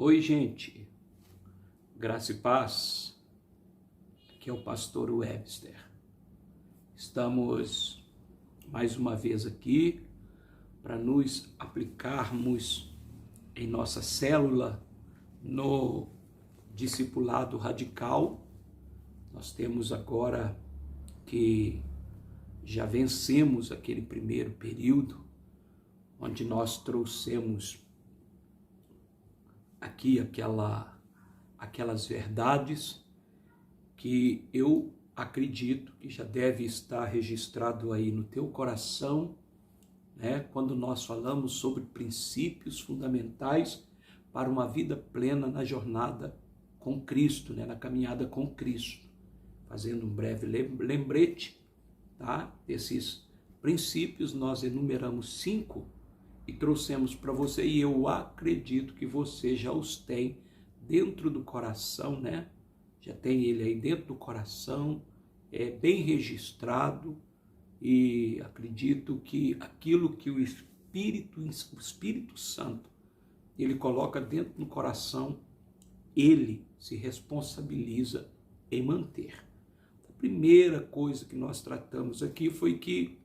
Oi, gente, graça e paz, aqui é o pastor Webster. Estamos mais uma vez aqui para nos aplicarmos em nossa célula no discipulado radical. Nós temos agora que já vencemos aquele primeiro período, onde nós trouxemos aqui aquelas verdades que eu acredito que já deve estar registrado aí no teu coração, né? Quando nós falamos sobre princípios fundamentais para uma vida plena na jornada com Cristo, né? Na caminhada com Cristo. Fazendo um breve lembrete, tá? Desses princípios, nós enumeramos 5 e trouxemos para você, e eu acredito que você já os tem dentro do coração, né? Já tem ele aí dentro do coração, é bem registrado, e acredito que aquilo que o Espírito Santo, ele coloca dentro do coração, ele se responsabiliza em manter. A primeira coisa que nós tratamos aqui foi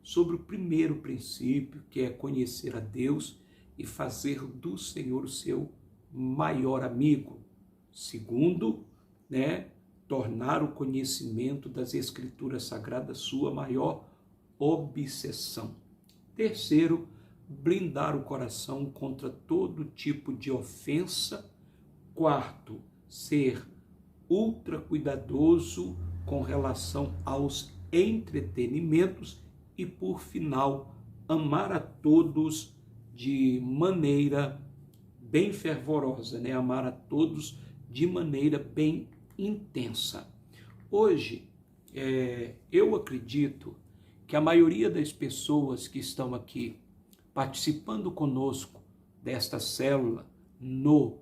sobre o primeiro princípio, que é conhecer a Deus e fazer do Senhor o seu maior amigo. Segundo, né, tornar o conhecimento das Escrituras Sagradas sua maior obsessão. Terceiro, blindar o coração contra todo tipo de ofensa. Quarto, ser ultra cuidadoso com relação aos entretenimentos. E, por final, amar a todos de maneira bem fervorosa, né? Amar a todos de maneira bem intensa. Hoje, eu acredito que a maioria das pessoas que estão aqui participando conosco desta célula no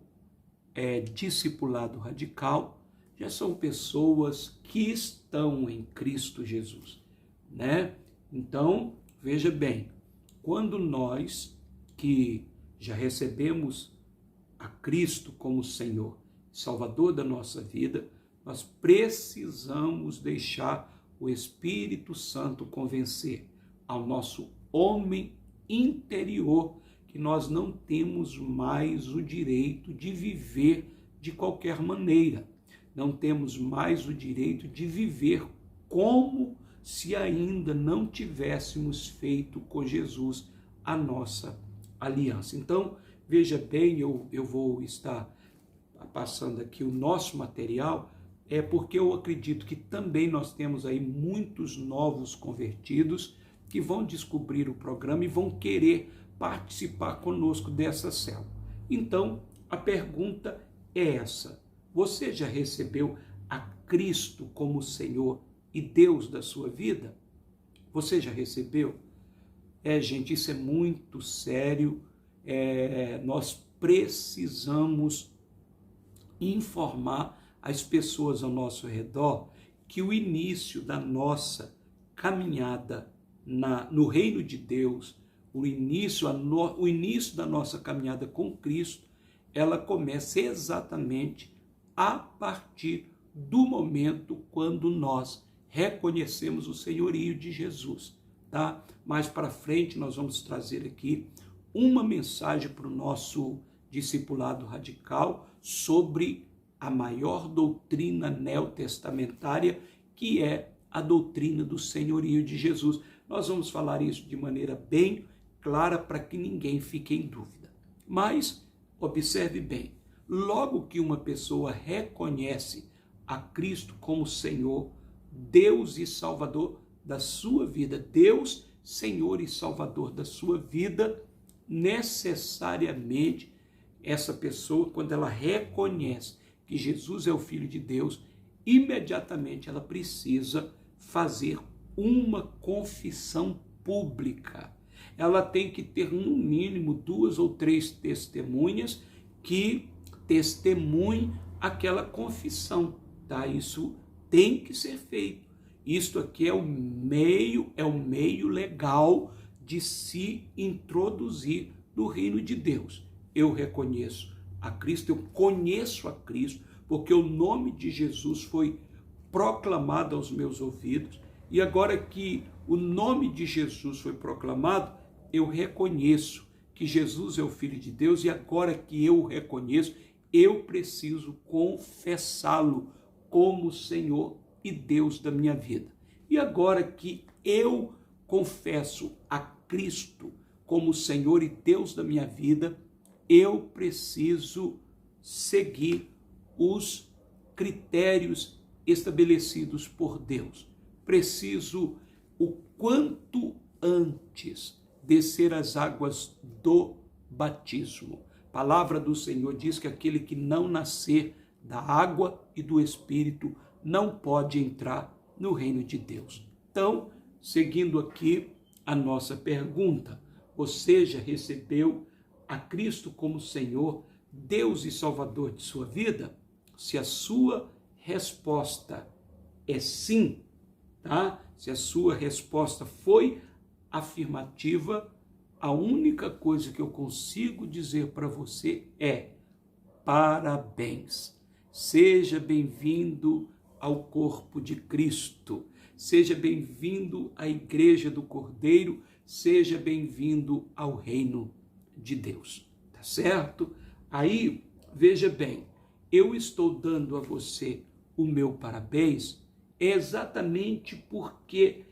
discipulado radical já são pessoas que estão em Cristo Jesus, né? Então, veja bem, quando nós que já recebemos a Cristo como Senhor, Salvador da nossa vida, nós precisamos deixar o Espírito Santo convencer ao nosso homem interior que nós não temos mais o direito de viver de qualquer maneira, não temos mais o direito de viver como se ainda não tivéssemos feito com Jesus a nossa aliança. Então, veja bem, eu vou estar passando aqui o nosso material, porque eu acredito que também nós temos aí muitos novos convertidos que vão descobrir o programa e vão querer participar conosco dessa célula. Então, a pergunta é essa: você já recebeu a Cristo como Senhor e Deus da sua vida? Você já recebeu? Gente, isso é muito sério. Nós precisamos informar as pessoas ao nosso redor que o início da nossa caminhada no reino de Deus, o início da nossa caminhada com Cristo, ela começa exatamente a partir do momento quando nós reconhecemos o senhorio de Jesus, tá? Mais para frente nós vamos trazer aqui uma mensagem para o nosso discipulado radical sobre a maior doutrina neotestamentária, que é a doutrina do senhorio de Jesus. Nós vamos falar isso de maneira bem clara para que ninguém fique em dúvida. Mas observe bem, logo que uma pessoa reconhece a Cristo como Senhor, Deus e Salvador da sua vida, Deus, Senhor e Salvador da sua vida, necessariamente essa pessoa, quando ela reconhece que Jesus é o Filho de Deus, imediatamente ela precisa fazer uma confissão pública. Ela tem que ter no mínimo 2 ou 3 testemunhas que testemunhem aquela confissão, tá? Isso tem que ser feito. Isto aqui é o meio legal de se introduzir no reino de Deus. eu reconheço a Cristo, eu conheço a Cristo, porque o nome de Jesus foi proclamado aos meus ouvidos, e agora que o nome de Jesus foi proclamado, eu reconheço que Jesus é o Filho de Deus, e agora que eu o reconheço, eu preciso confessá-lo como Senhor e Deus da minha vida. E agora que eu confesso a Cristo como Senhor e Deus da minha vida, eu preciso seguir os critérios estabelecidos por Deus. Preciso, o quanto antes, descer as águas do batismo. A palavra do Senhor diz que aquele que não nascer da água e do Espírito não pode entrar no reino de Deus. Então, seguindo aqui a nossa pergunta, você já recebeu a Cristo como Senhor, Deus e Salvador de sua vida? Se a sua resposta é sim, tá? Se a sua resposta foi afirmativa, a única coisa que eu consigo dizer para você é: parabéns. Seja bem-vindo ao corpo de Cristo. Seja bem-vindo à Igreja do Cordeiro. Seja bem-vindo ao reino de Deus. Tá certo? Aí, veja bem, eu estou dando a você o meu parabéns exatamente porque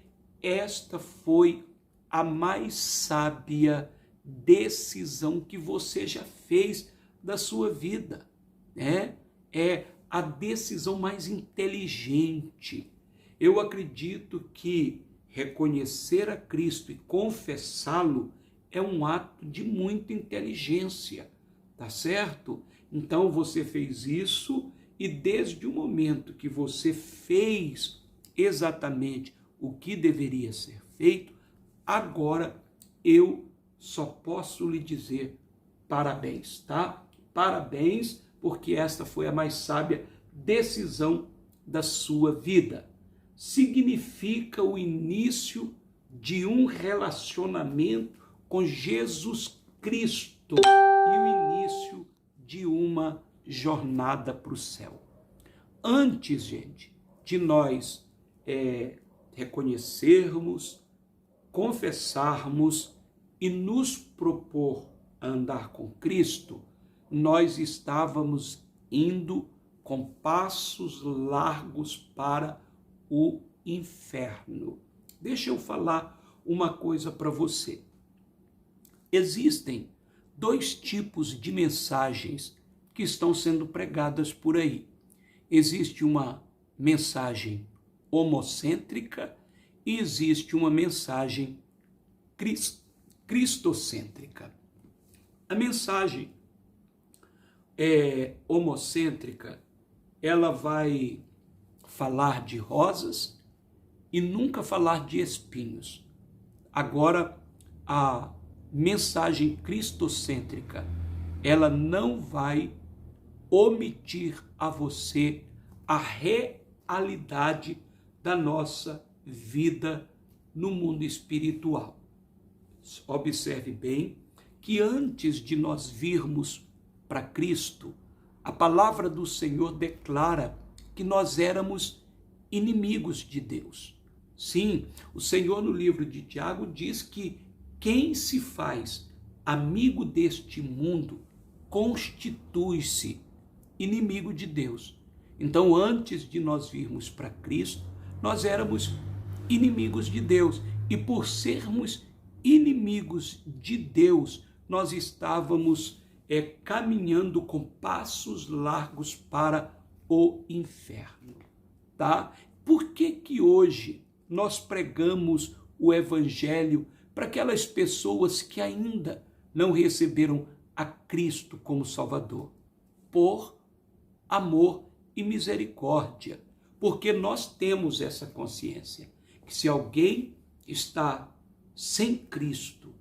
esta foi a mais sábia decisão que você já fez da sua vida, né? É a decisão mais inteligente. Eu acredito que reconhecer a Cristo e confessá-lo é um ato de muita inteligência, tá certo? Então você fez isso, e desde o momento que você fez exatamente o que deveria ser feito, agora eu só posso lhe dizer parabéns, tá? Parabéns, porque esta foi a mais sábia decisão da sua vida. Significa o início de um relacionamento com Jesus Cristo e o início de uma jornada para o céu. Antes, gente, de nós reconhecermos, confessarmos e nos propor a andar com Cristo, nós estávamos indo com passos largos para o inferno. Deixa eu falar uma coisa para você. Existem dois tipos de mensagens que estão sendo pregadas por aí. Existe uma mensagem homocêntrica e existe uma mensagem cristocêntrica. A mensagem homocêntrica, ela vai falar de rosas e nunca falar de espinhos. Agora, a mensagem cristocêntrica, ela não vai omitir a você a realidade da nossa vida no mundo espiritual. Observe bem que antes de nós virmos para Cristo, a palavra do Senhor declara que nós éramos inimigos de Deus. Sim, o Senhor no livro de Tiago diz que quem se faz amigo deste mundo constitui-se inimigo de Deus. Então, antes de nós virmos para Cristo, nós éramos inimigos de Deus. E por sermos inimigos de Deus, nós estávamos caminhando com passos largos para o inferno, tá? Por que hoje nós pregamos o evangelho para aquelas pessoas que ainda não receberam a Cristo como Salvador? Por amor e misericórdia, porque nós temos essa consciência que se alguém está sem Cristo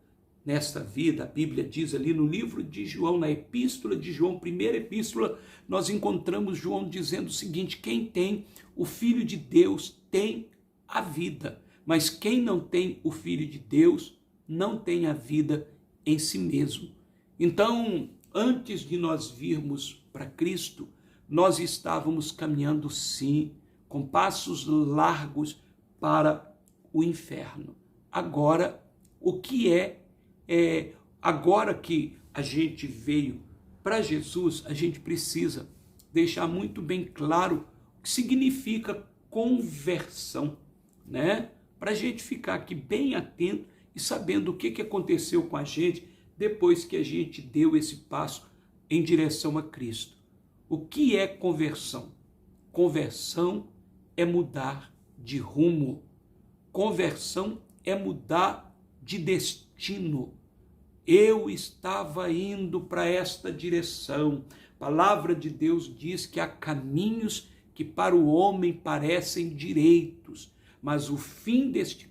nesta vida, a Bíblia diz ali no livro de João, na epístola de João, primeira epístola, nós encontramos João dizendo o seguinte: quem tem o Filho de Deus tem a vida, mas quem não tem o Filho de Deus não tem a vida em si mesmo. Então, antes de nós virmos para Cristo, nós estávamos caminhando sim, com passos largos para o inferno. Agora, o que agora que a gente veio para Jesus, a gente precisa deixar muito bem claro o que significa conversão, né? Para a gente ficar aqui bem atento e sabendo o que aconteceu com a gente depois que a gente deu esse passo em direção a Cristo. O que é conversão? Conversão é mudar de rumo. Conversão é mudar de destino. Eu estava indo para esta direção. A palavra de Deus diz que há caminhos que para o homem parecem direitos, mas o fim desses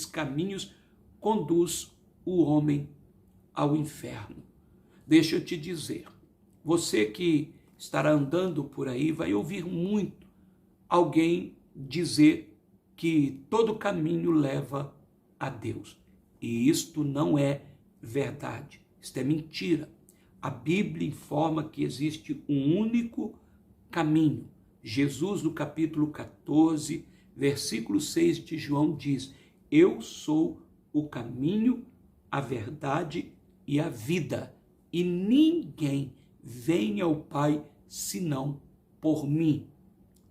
caminhos conduz o homem ao inferno. Deixa eu te dizer, você que estará andando por aí vai ouvir muito alguém dizer que todo caminho leva a Deus. E isto não é verdade, isto é mentira. A Bíblia informa que existe um único caminho. Jesus, no capítulo 14, versículo 6 de João, diz: eu sou o caminho, a verdade e a vida, e ninguém vem ao Pai senão por mim.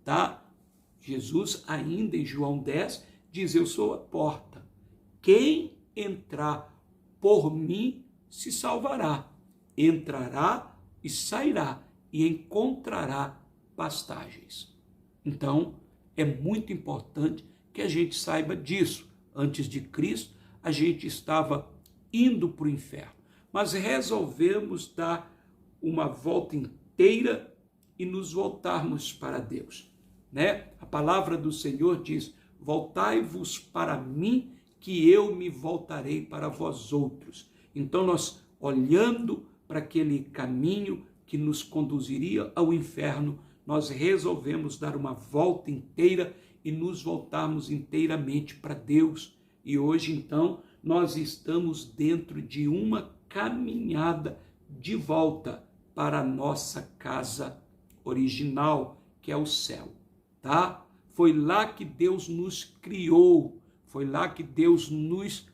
Tá? Jesus, ainda em João 10, diz: eu sou a porta. Quem entrar por mim se salvará, entrará e sairá e encontrará pastagens. Então, é muito importante que a gente saiba disso. Antes de Cristo, a gente estava indo para o inferno, mas resolvemos dar uma volta inteira e nos voltarmos para Deus, né? A palavra do Senhor diz: voltai-vos para mim, que eu me voltarei para vós outros. Então, nós olhando para aquele caminho que nos conduziria ao inferno, nós resolvemos dar uma volta inteira e nos voltarmos inteiramente para Deus. E hoje, então, nós estamos dentro de uma caminhada de volta para a nossa casa original, que é o céu, tá? Foi lá que Deus nos criou, foi lá que Deus nos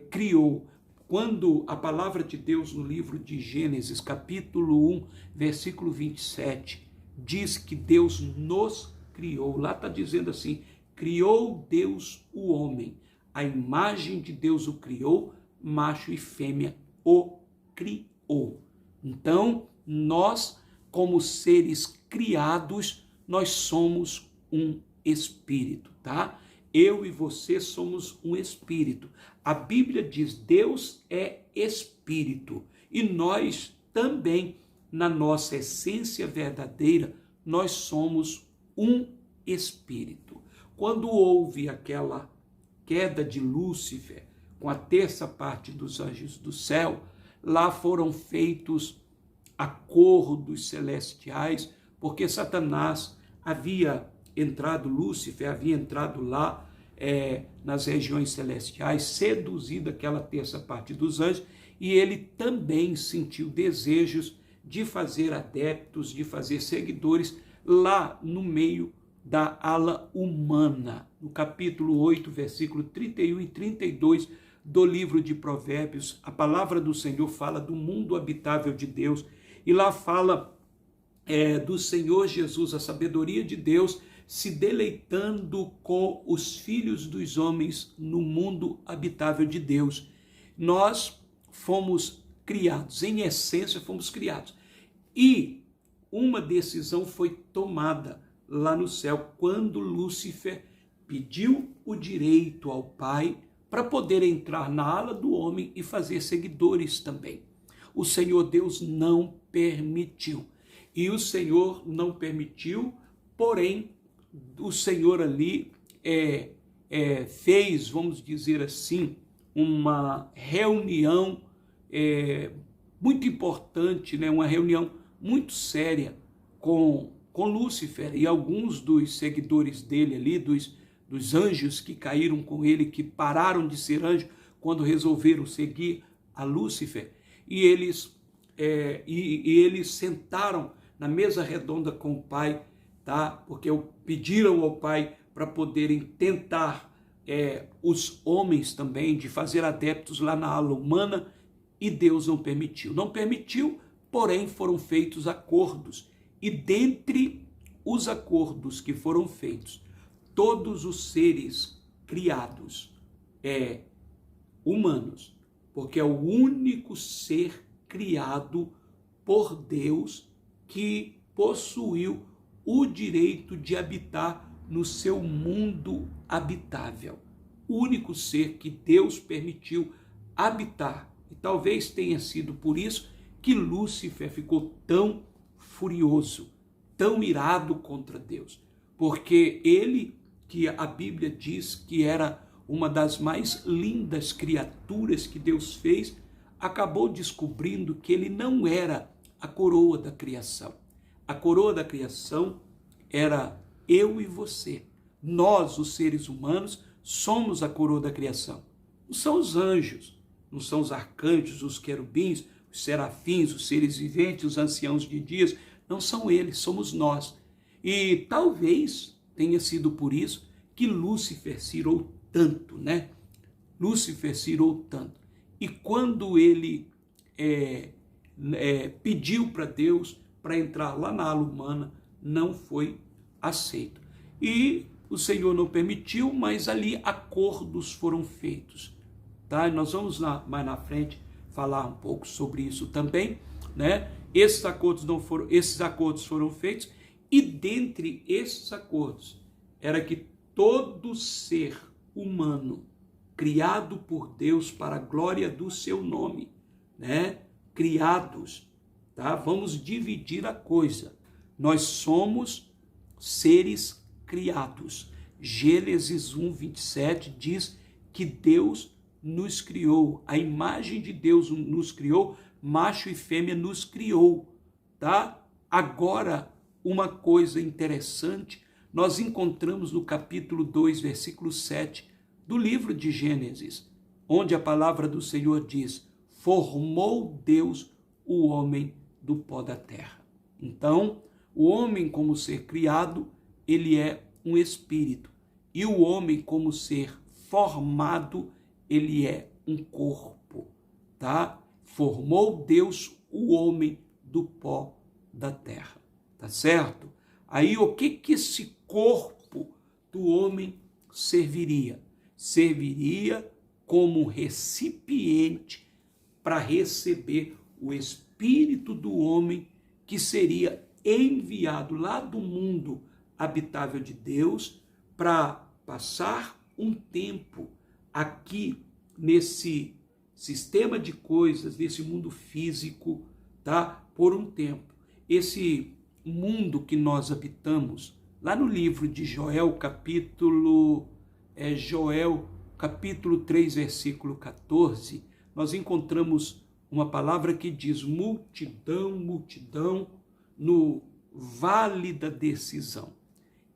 criou. Quando a palavra de Deus no livro de Gênesis, capítulo 1, versículo 27, diz que Deus nos criou, lá está dizendo assim: criou Deus o homem, a imagem de Deus o criou, macho e fêmea o criou. Então, nós, como seres criados, nós somos um espírito, tá? Eu e você somos um espírito. A Bíblia diz: Deus é espírito. E nós também, na nossa essência verdadeira, nós somos um espírito. Quando houve aquela queda de Lúcifer, com a terça parte dos anjos do céu, lá foram feitos acordos celestiais, porque Satanás havia entrado, Lúcifer havia entrado lá nas regiões celestiais, seduzido aquela terça parte dos anjos, e ele também sentiu desejos de fazer adeptos, de fazer seguidores lá no meio da ala humana. No capítulo 8, versículo 31 e 32 do livro de Provérbios, a palavra do Senhor fala do mundo habitável de Deus, e lá fala do Senhor Jesus, a sabedoria de Deus, se deleitando com os filhos dos homens no mundo habitável de Deus. Nós fomos criados, em essência fomos criados. E uma decisão foi tomada lá no céu, quando Lúcifer pediu o direito ao Pai para poder entrar na ala do homem e fazer seguidores também. O Senhor Deus não permitiu. E o Senhor não permitiu, porém, o Senhor ali fez, vamos dizer assim, uma reunião muito importante, né? Uma reunião muito séria com Lúcifer e alguns dos seguidores dele ali, dos anjos que caíram com ele, que pararam de ser anjos quando resolveram seguir a Lúcifer, e eles sentaram na mesa redonda com o pai, tá? Porque pediram ao pai para poderem tentar os homens também de fazer adeptos lá na ala humana, e Deus não permitiu. Não permitiu, porém foram feitos acordos, e dentre os acordos que foram feitos, todos os seres criados, humanos, porque é o único ser criado por Deus que possuiu o direito de habitar no seu mundo habitável. O único ser que Deus permitiu habitar. E talvez tenha sido por isso que Lúcifer ficou tão furioso, tão irado contra Deus. Porque ele, que a Bíblia diz que era uma das mais lindas criaturas que Deus fez, acabou descobrindo que ele não era a coroa da criação. A coroa da criação era eu e você. Nós, os seres humanos, somos a coroa da criação. Não são os anjos, não são os arcanjos, os querubins, os serafins, os seres viventes, os anciãos de dias. Não são eles, somos nós. E talvez tenha sido por isso que Lúcifer se irou tanto, né? Lúcifer se irou tanto. E quando ele pediu para Deus para entrar lá na ala humana, não foi aceito. E o Senhor não permitiu, mas ali acordos foram feitos. Tá? Nós vamos mais na frente falar um pouco sobre isso também, né? Esses acordos foram feitos, e dentre esses acordos era que todo ser humano criado por Deus para a glória do seu nome, né? Criados, tá? Vamos dividir a coisa. Nós somos seres criados. Gênesis 1:27 diz que Deus nos criou, a imagem de Deus nos criou, macho e fêmea nos criou, tá? Agora, uma coisa interessante, nós encontramos no capítulo 2, versículo 7 do livro de Gênesis, onde a palavra do Senhor diz: formou Deus o homem do pó da terra. Então, o homem como ser criado, ele é um espírito, e o homem como ser formado, ele é um corpo, tá? Formou Deus o homem do pó da terra, tá certo? Aí o que esse corpo do homem serviria? Serviria como recipiente para receber o espírito do homem, que seria enviado lá do mundo habitável de Deus para passar um tempo aqui nesse sistema de coisas, nesse mundo físico, tá? Por um tempo. Esse mundo que nós habitamos, lá no livro de Joel, capítulo 3, versículo 14, nós encontramos uma palavra que diz: multidão, multidão no vale da decisão.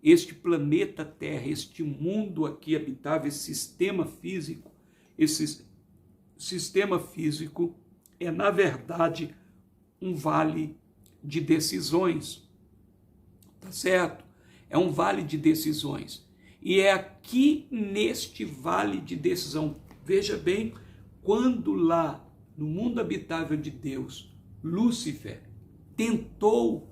Este planeta Terra, este mundo aqui habitável, esse sistema físico é, na verdade, um vale de decisões, tá certo? É um vale de decisões. E é aqui neste vale de decisão, veja bem, quando lá no mundo habitável de Deus, Lúcifer tentou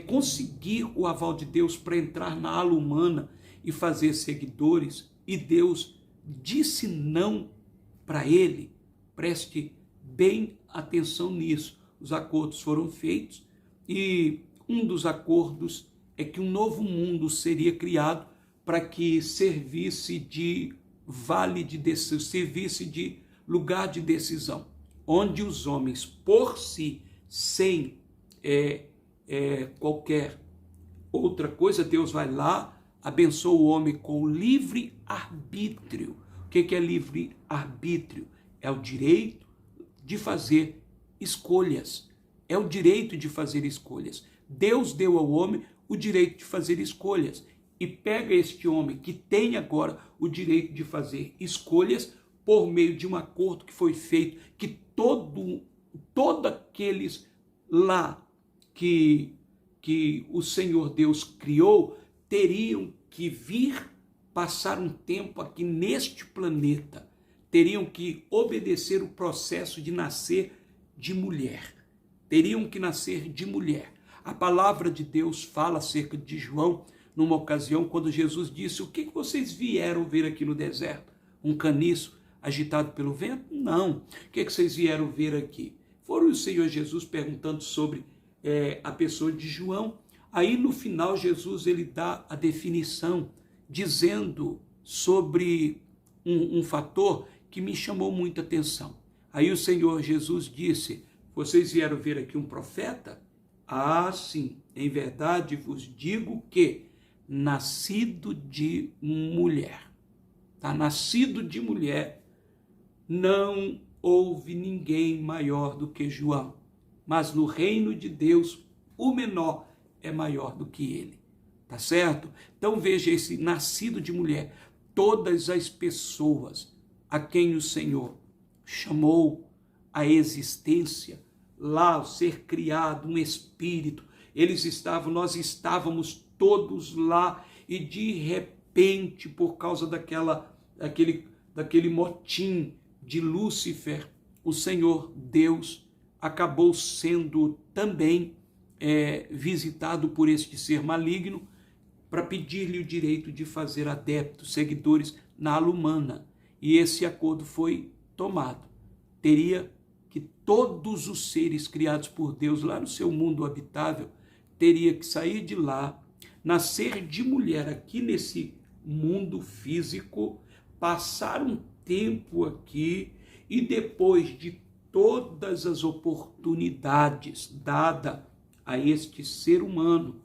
conseguir o aval de Deus para entrar na ala humana e fazer seguidores, e Deus disse não para ele. Preste bem atenção nisso. Os acordos foram feitos, e um dos acordos é que um novo mundo seria criado para que servisse de vale de decisão, servisse de lugar de decisão, onde os homens, por si, sem qualquer outra coisa, Deus vai lá, abençoa o homem com livre arbítrio. O que é livre arbítrio? É o direito de fazer escolhas. É o direito de fazer escolhas. Deus deu ao homem o direito de fazer escolhas, e pega este homem que tem agora o direito de fazer escolhas, por meio de um acordo que foi feito, que todos aqueles lá que o Senhor Deus criou teriam que vir passar um tempo aqui neste planeta, teriam que obedecer o processo de nascer de mulher, teriam que nascer de mulher. A palavra de Deus fala acerca de João, numa ocasião, quando Jesus disse: o que vocês vieram ver aqui no deserto? Um caniço agitado pelo vento? Não. O que vocês vieram ver aqui? Foram o Senhor Jesus perguntando sobre a pessoa de João. Aí no final Jesus ele dá a definição, dizendo sobre um fator que me chamou muita atenção. Aí o Senhor Jesus disse: vocês vieram ver aqui um profeta? Ah, sim, em verdade vos digo que nascido de mulher, tá? Nascido de mulher, não houve ninguém maior do que João, mas no reino de Deus o menor é maior do que ele, tá certo? Então veja, esse nascido de mulher, todas as pessoas a quem o Senhor chamou à existência, lá ao ser criado um espírito, nós estávamos todos lá, e de repente, por causa daquele motim de Lúcifer, o Senhor Deus acabou sendo também visitado por este ser maligno, para pedir-lhe o direito de fazer adeptos, seguidores na ala humana. E esse acordo foi tomado. Teria que todos os seres criados por Deus lá no seu mundo habitável, teria que sair de lá, nascer de mulher aqui nesse mundo físico, passar um tempo aqui, e depois de todas as oportunidades dadas a este ser humano,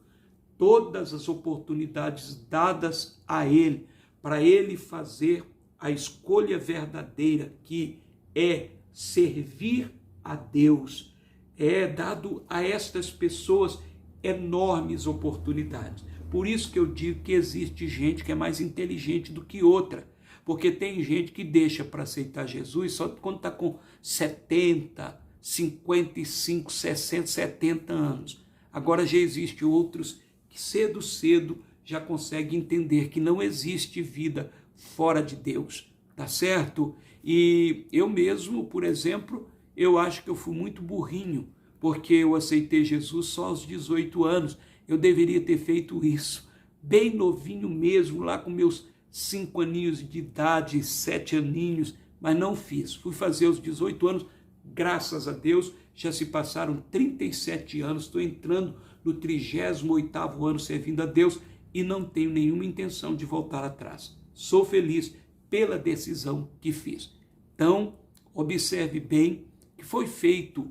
todas as oportunidades dadas a ele, para ele fazer a escolha verdadeira, que é servir a Deus, é dado a estas pessoas enormes oportunidades. Por isso que eu digo que existe gente que é mais inteligente do que outra, porque tem gente que deixa para aceitar Jesus só quando está com 70, 55, 60, 70 anos. Agora já existe outros que cedo já conseguem entender que não existe vida fora de Deus, tá certo? E eu mesmo, por exemplo, eu acho que eu fui muito burrinho, porque eu aceitei Jesus só aos 18 anos. Eu deveria ter feito isso bem novinho mesmo, lá com meus 5 aninhos de idade, 7 aninhos, mas não fiz. Fui fazer aos 18 anos, graças a Deus, já se passaram 37 anos, estou entrando no 38º ano servindo a Deus e não tenho nenhuma intenção de voltar atrás. Sou feliz pela decisão que fiz. Então, observe bem que foi feito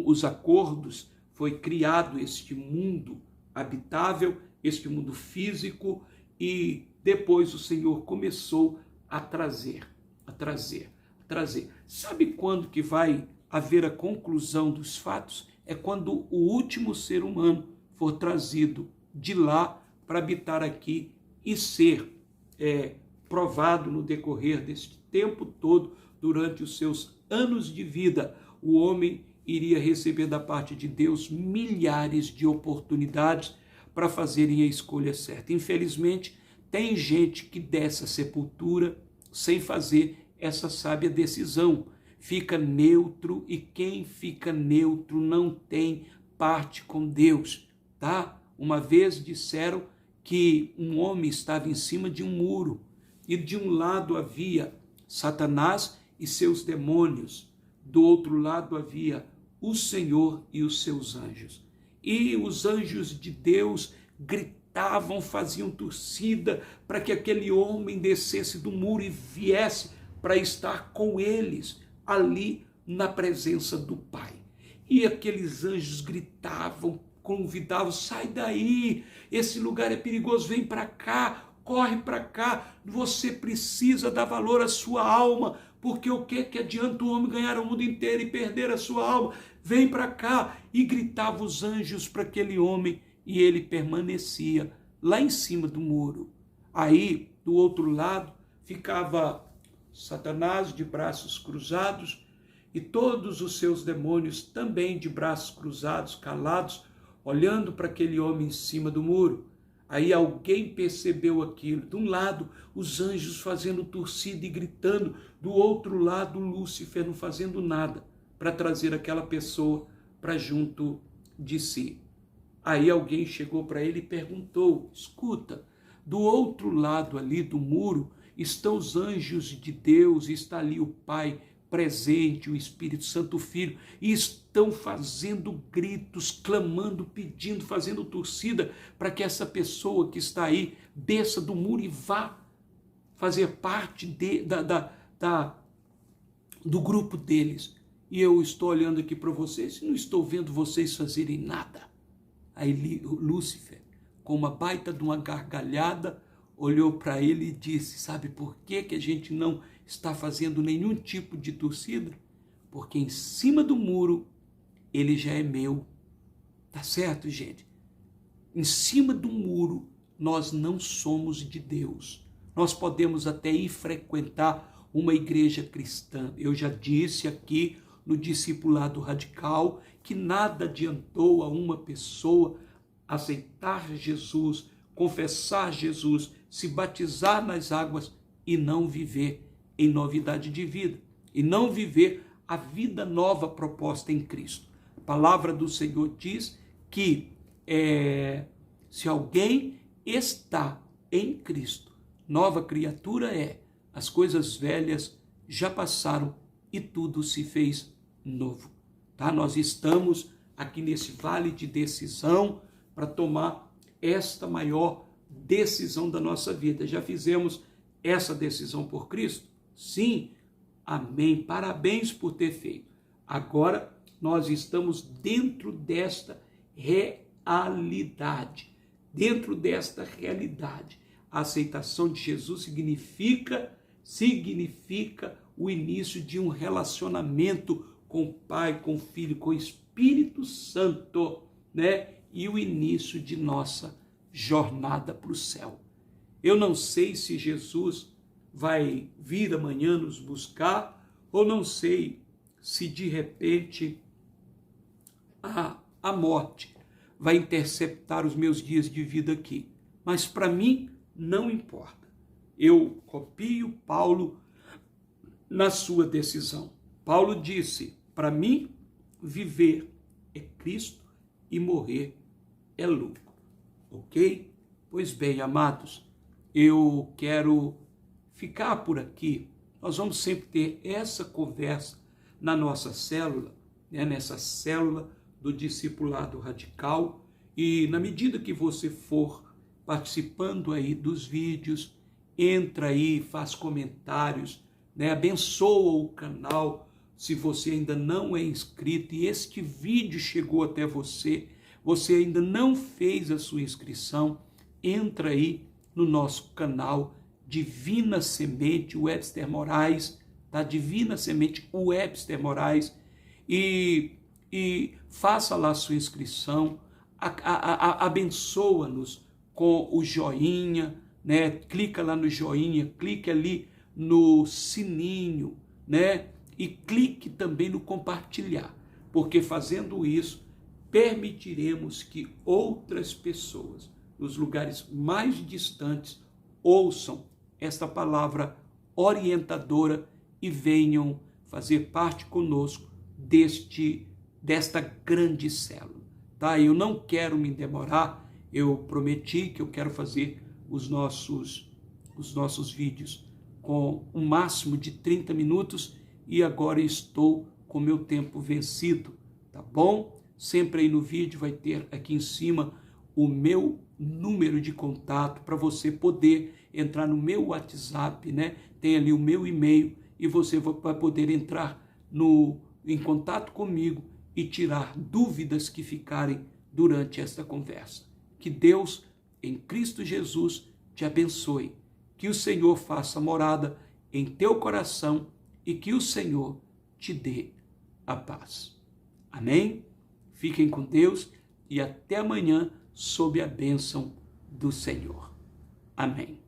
os acordos, foi criado este mundo habitável, este mundo físico, e depois o Senhor começou a trazer. Sabe quando que vai haver a conclusão dos fatos? É quando o último ser humano for trazido de lá para habitar aqui e ser provado no decorrer deste tempo todo, durante os seus anos de vida. O homem iria receber da parte de Deus milhares de oportunidades para fazerem a escolha certa. Infelizmente, tem gente que desce a sepultura sem fazer essa sábia decisão. Fica neutro, e quem fica neutro não tem parte com Deus, tá? Uma vez disseram que um homem estava em cima de um muro, e de um lado havia Satanás e seus demônios, do outro lado havia o Senhor e os seus anjos. E os anjos de Deus gritavam, faziam torcida para que aquele homem descesse do muro e viesse para estar com eles ali na presença do Pai. E aqueles anjos gritavam, convidavam: sai daí, esse lugar é perigoso, vem para cá, corre para cá, você precisa dar valor à sua alma, porque o que adianta o homem ganhar o mundo inteiro e perder a sua alma? Vem para cá. E gritavam os anjos para aquele homem, e ele permanecia lá em cima do muro. Aí, do outro lado, ficava Satanás de braços cruzados e todos os seus demônios também de braços cruzados, calados, olhando para aquele homem em cima do muro. Aí alguém percebeu aquilo. De um lado, os anjos fazendo torcida e gritando, do outro lado, Lúcifer não fazendo nada para trazer aquela pessoa para junto de si. Aí alguém chegou para ele e perguntou: escuta, do outro lado ali do muro estão os anjos de Deus, está ali o Pai presente, o Espírito Santo, o Filho, e estão fazendo gritos, clamando, pedindo, fazendo torcida para que essa pessoa que está aí desça do muro e vá fazer parte do grupo deles. E eu estou olhando aqui para vocês e não estou vendo vocês fazerem nada. Aí Lúcifer, com uma baita de uma gargalhada, olhou para ele e disse: sabe por que a gente não está fazendo nenhum tipo de torcida? Porque em cima do muro ele já é meu. Tá certo, gente? Em cima do muro nós não somos de Deus. Nós podemos até ir frequentar uma igreja cristã. Eu já disse aqui no discipulado radical que nada adiantou a uma pessoa aceitar Jesus, confessar Jesus, se batizar nas águas e não viver em novidade de vida, e não viver a vida nova proposta em Cristo. A palavra do Senhor diz que se alguém está em Cristo, nova criatura é, as coisas velhas já passaram e tudo se fez novo. Tá? Nós estamos aqui nesse vale de decisão para tomar esta maior decisão da nossa vida. Já fizemos essa decisão por Cristo? Sim, amém, parabéns por ter feito. Agora nós estamos dentro desta realidade. Dentro desta realidade, a aceitação de Jesus significa o início de um relacionamento com o Pai, com o Filho, com o Espírito Santo, né? E o início de nossa jornada para o céu. Eu não sei se Jesus vai vir amanhã nos buscar, ou não sei se de repente a morte vai interceptar os meus dias de vida aqui. Mas para mim não importa. Eu copio Paulo na sua decisão. Paulo disse: para mim, viver é Cristo e morrer é lucro. Ok? Pois bem, amados, eu quero ficar por aqui. Nós vamos sempre ter essa conversa na nossa célula, né? Nessa célula do discipulado radical. E na medida que você for participando aí dos vídeos, entra aí, faz comentários, né? Abençoa o canal. Se você ainda não é inscrito e este vídeo chegou até você, você ainda não fez a sua inscrição, entra aí no nosso canal Divina Semente Webster Moraes, tá? Divina Semente Webster Moraes, e faça lá a sua inscrição, abençoa-nos com o joinha, né? Clica lá no joinha, clique ali no sininho, né? E clique também no compartilhar, porque fazendo isso, permitiremos que outras pessoas, nos lugares mais distantes, ouçam esta palavra orientadora e venham fazer parte conosco desta grande célula. Tá? Eu não quero me demorar, eu prometi que eu quero fazer os nossos vídeos com um máximo de 30 minutos e agora estou com meu tempo vencido, tá bom? Sempre aí no vídeo vai ter aqui em cima o meu número de contato para você poder entrar no meu WhatsApp, né? Tem ali o meu e-mail e você vai poder entrar em contato comigo e tirar dúvidas que ficarem durante esta conversa. Que Deus, em Cristo Jesus, te abençoe. Que o Senhor faça morada em teu coração e que o Senhor te dê a paz. Amém? Fiquem com Deus e até amanhã sob a bênção do Senhor. Amém.